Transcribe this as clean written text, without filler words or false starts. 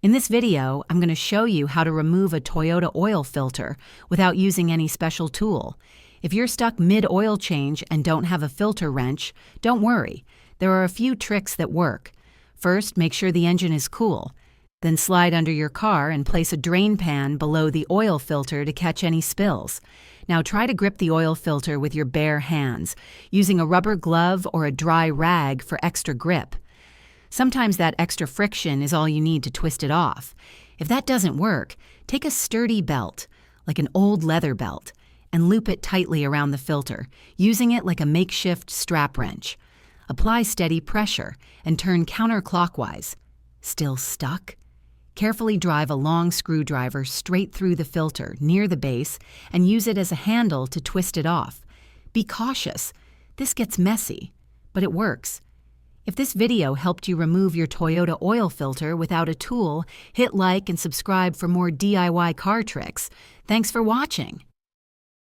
In this video, I'm going to show you how to remove a Toyota oil filter without using any special tool. If you're stuck mid-oil change and don't have a filter wrench, don't worry. There are a few tricks that work. First, make sure the engine is cool. Then slide under your car and place a drain pan below the oil filter to catch any spills. Now try to grip the oil filter with your bare hands, using a rubber glove or a dry rag for extra grip. Sometimes that extra friction is all you need to twist it off. If that doesn't work, take a sturdy belt, like an old leather belt, and loop it tightly around the filter, using it like a makeshift strap wrench. Apply steady pressure and turn counterclockwise. Still stuck? Carefully drive a long screwdriver straight through the filter near the base and use it as a handle to twist it off. Be cautious. This gets messy, but it works. If this video helped you remove your Toyota oil filter without a tool, hit like and subscribe for more DIY car tricks. Thanks for watching.